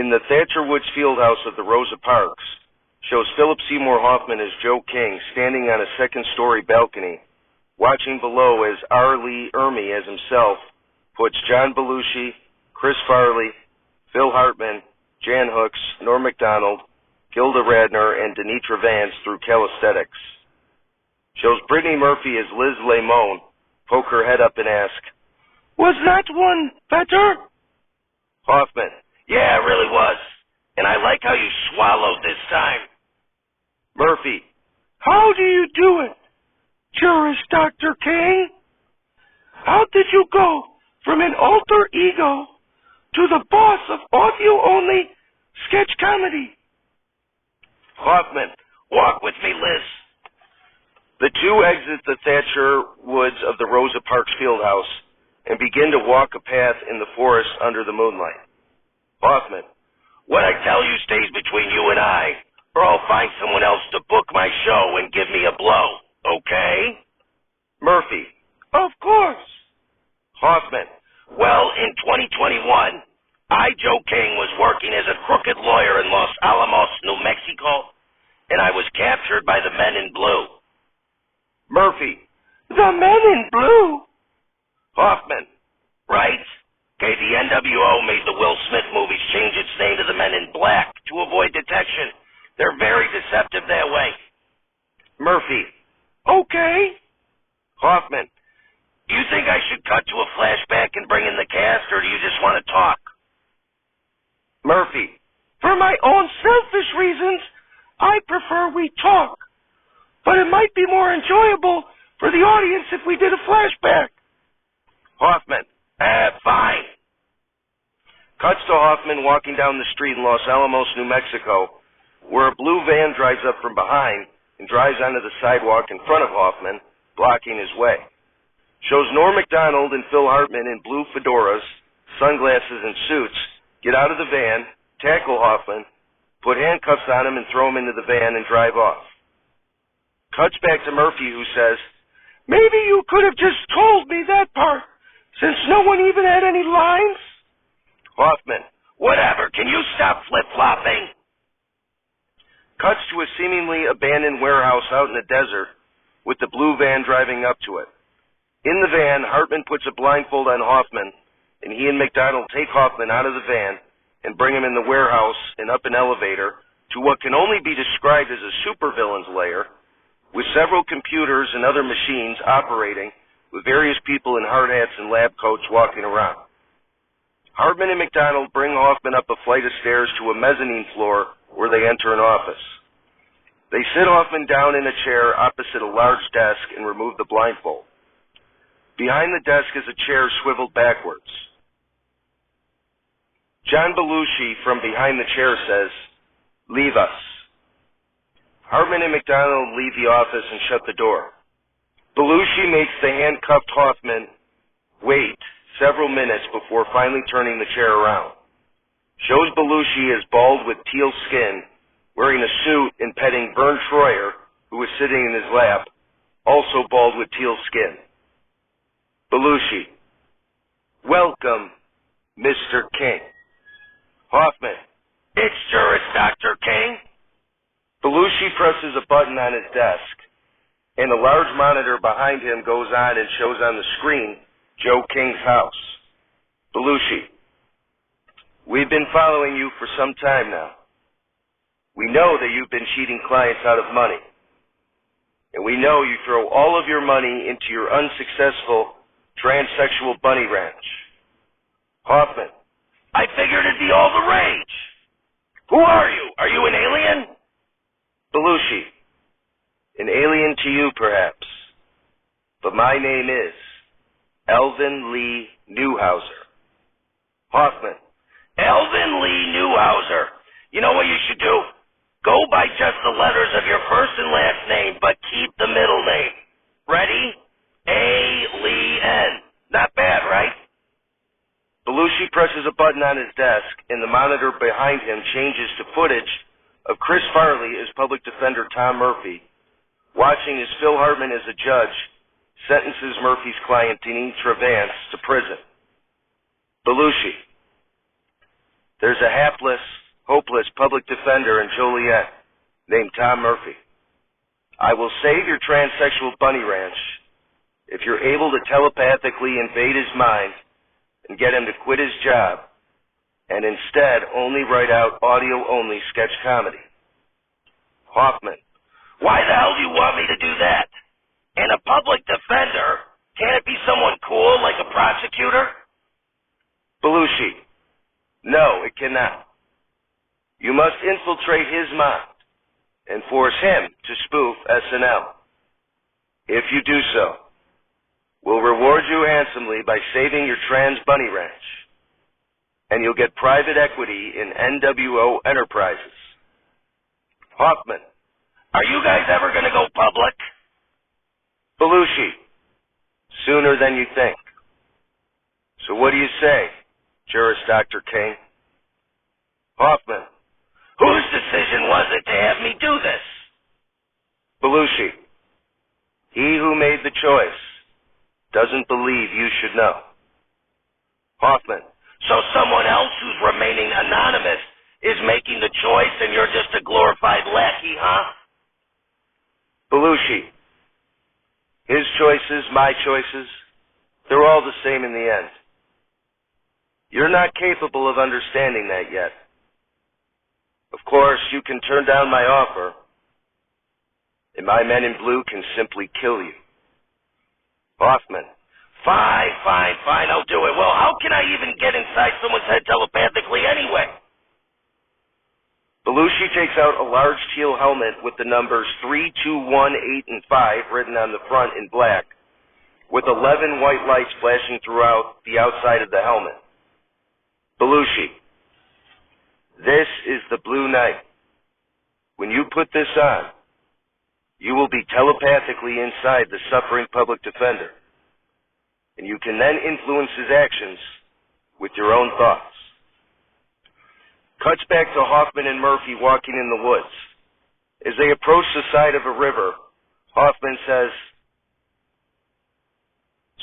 in the Thatcher Woods Fieldhouse of the Rosa Parks shows Philip Seymour Hoffman as Joe King standing on a second-story balcony, watching below as R. Lee Ermey as himself puts John Belushi, Chris Farley, Phil Hartman, Jan Hooks, Norm Macdonald, Gilda Radner, and Denitra Vance through calisthenics. Shows Brittany Murphy as Liz Lemon poke her head up and ask, "Was that one better?" Hoffman, "Yeah, it really was. And I like how you swallowed this time." Murphy, "How do you do it, Jurist Dr. King? How did you go from an alter ego to the boss of audio-only sketch comedy?" Hoffman, "Walk with me, Liz." The two exit the Thatcher Woods of the Rosa Parks Fieldhouse and begin to walk a path in the forest under the moonlight. Hoffman, "What I tell you stays between you and I, or I'll find someone else to book my show and give me a blow, okay?" Murphy, "Of course." Hoffman, "Well, in 2021, I, Joe King, was working as a crooked lawyer in Los Alamos, New Mexico, and I was captured by the Men in Blue." Murphy, "The Men in Blue?" Hoffman, "Right. Okay, the NWO made the Will Smith movies change its name to the Men in Black to avoid detection. They're very deceptive that way." Murphy, "Okay." Hoffman, "Do you think I should cut to a flashback and bring in the cast, or do you just want to talk?" Murphy, "For my own selfish reasons, I prefer we talk. But it might be more enjoyable for the audience if we did a flashback." Hoffman, "Fine." Cuts to Hoffman walking down the street in Los Alamos, New Mexico, where a blue van drives up from behind and drives onto the sidewalk in front of Hoffman, blocking his way. Shows Norm Macdonald and Phil Hartman in blue fedoras, sunglasses, and suits get out of the van, tackle Hoffman, put handcuffs on him, and throw him into the van and drive off. Cuts back to Murphy, who says, "Maybe you could have just told me that part, since no one even had any lines?" Hoffman, "Whatever, can you stop flip-flopping?" Cuts to a seemingly abandoned warehouse out in the desert with the blue van driving up to it. In the van, Hartman puts a blindfold on Hoffman, and he and McDonald take Hoffman out of the van and bring him in the warehouse and up an elevator to what can only be described as a supervillain's lair, with several computers and other machines operating, with various people in hard hats and lab coats walking around. Hartman and McDonald bring Hoffman up a flight of stairs to a mezzanine floor where they enter an office. They sit Hoffman down in a chair opposite a large desk and remove the blindfold. Behind the desk is a chair swiveled backwards. John Belushi from behind the chair says, "Leave us." Hartman and McDonald leave the office and shut the door. Belushi makes the handcuffed Hoffman wait several minutes before finally turning the chair around. Shows Belushi as bald with teal skin, wearing a suit and petting Verne Troyer, who was sitting in his lap, also bald with teal skin. Belushi, "Welcome, Mr. King." Hoffman, "It's Jurist Dr. King." Belushi presses a button on his desk, and a large monitor behind him goes on and shows on the screen Joe King's house. Belushi, "We've been following you for some time now. We know that you've been cheating clients out of money, and we know you throw all of your money into your unsuccessful transsexual bunny ranch." Hoffman, "I figured it'd be all the rage. Who are you? Are you an alien?" Belushi, "An alien to you, perhaps, but my name is Elvin Lee Newhouser." Hoffman, "Elvin Lee Newhouser. You know what you should do? Go by just the letters of your first and last name, but keep the middle name. Ready? A-Lee-N. Not bad, right?" Belushi presses a button on his desk, and the monitor behind him changes to footage of Chris Farley as public defender Tom Murphy, watching as Phil Hartman as a judge sentences Murphy's client Denitra Vance to prison. Belushi, "There's a hapless, hopeless public defender in Joliet named Tom Murphy. I will save your transsexual bunny ranch if you're able to telepathically invade his mind and get him to quit his job and instead only write out audio-only sketch comedy. Hoffman: why the hell do you want me to do that? And a public defender? Can't it be someone cool like a prosecutor? Belushi: no, it cannot. You must infiltrate his mind and force him to spoof SNL. If you do so, we'll reward you handsomely by saving your trans bunny ranch, and you'll get private equity in NWO Enterprises. Hoffman: are you guys ever going to go public? Belushi: sooner than you think. So what do you say, Juris Dr. King? Hoffman: whose decision was it to have me do this? Belushi: he who made the choice doesn't believe you should know. Hoffman: so someone else who's remaining anonymous is making the choice and you're just a glorified lackey, huh? Belushi: his choices, my choices, they're all the same in the end. You're not capable of understanding that yet. Of course, you can turn down my offer, and my men in blue can simply kill you. Hoffman: fine, I'll do it. Well, how can I even get inside someone's head telepathically anyway? Belushi takes out a large teal helmet with the numbers 3, 2, 1, 8, and 5 written on the front in black, with 11 white lights flashing throughout the outside of the helmet. Belushi: this is the Blue Knight. When you put this on, you will be telepathically inside the suffering public defender, and you can then influence his actions with your own thoughts. Cuts back to Hoffman and Murphy walking in the woods. As they approach the side of a river, Hoffman says,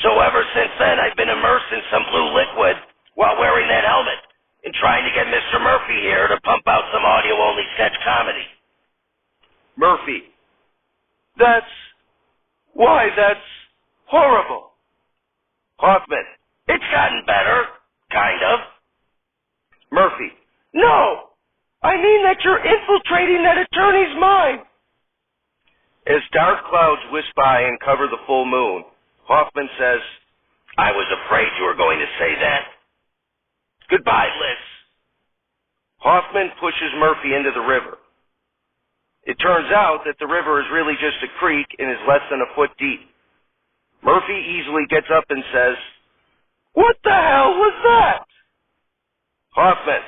so ever since then I've been immersed in some blue liquid while wearing that helmet and trying to get Mr. Murphy here to pump out some audio-only sketch comedy. Murphy: that's horrible. Hoffman: it's gotten better, kind of. Murphy: no, I mean that you're infiltrating that attorney's mind. As dark clouds whisk by and cover the full moon, Hoffman says, I was afraid you were going to say that. Goodbye, Liz. Hoffman pushes Murphy into the river. It turns out that the river is really just a creek and is less than a foot deep. Murphy easily gets up and says, what the hell was that? Hoffman: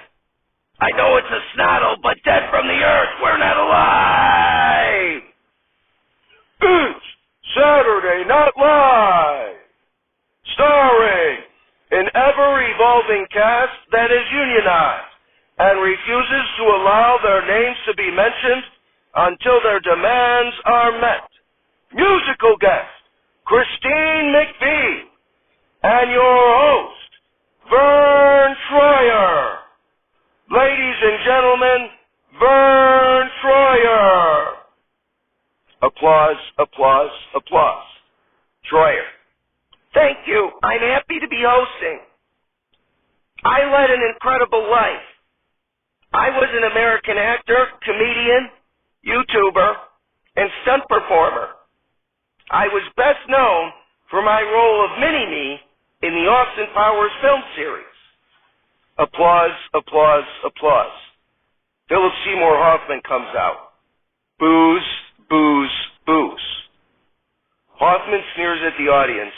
I know it's a snoddle, but dead from the earth, we're not alive! It's Saturday Night Live, starring an ever-evolving cast that is unionized and refuses to allow their names to be mentioned until their demands are met. Musical guest, Christine McVie, and your host, Verne Troyer. Ladies and gentlemen, Verne Troyer. Applause, applause, applause. Troyer: thank you. I'm happy to be hosting. I led an incredible life. I was an American actor, comedian, YouTuber, and stunt performer. I was best known for my role of Mini-Me in the Austin Powers film series. Applause, applause, applause. Philip Seymour Hoffman comes out. Boos, boos, boos. Hoffman sneers at the audience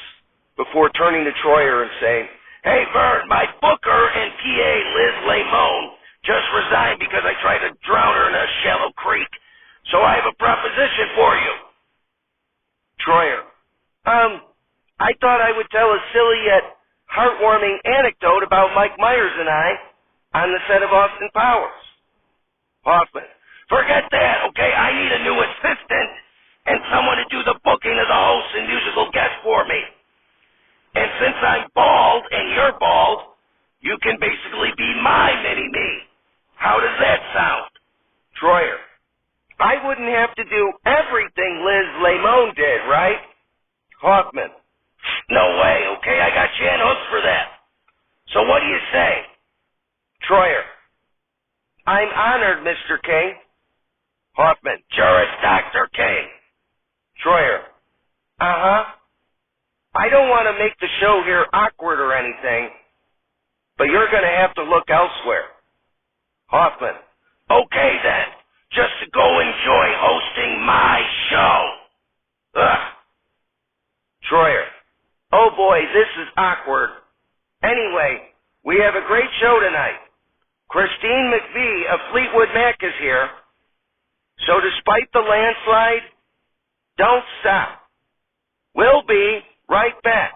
before turning to Troyer and saying, hey, Verne, my booker and PA, Liz Lamone, just resigned because I tried to drown her in a shallow creek. So I have a proposition for you. Troyer: I thought I would tell a silly yet heartwarming anecdote about Mike Myers and I on the set of Austin Powers. Hoffman: forget that, okay? I need a new assistant and someone to do the booking of the host and musical guest for me. And since I'm bald and you're bald, you can basically be my mini-me. How does that do you say? Troyer. I'm honored, Mr. King. Hoffman. Juris Dr. King. Troyer. Uh-huh. I don't want to make the show here awkward or anything, but you're going to have to look elsewhere. Hoffman. Okay then. Just to go enjoy hosting my show. Ugh. Troyer. Oh boy, this is awkward. Anyway, we have a great show tonight. Christine McVie of Fleetwood Mac is here. So despite the landslide, don't stop. We'll be right back.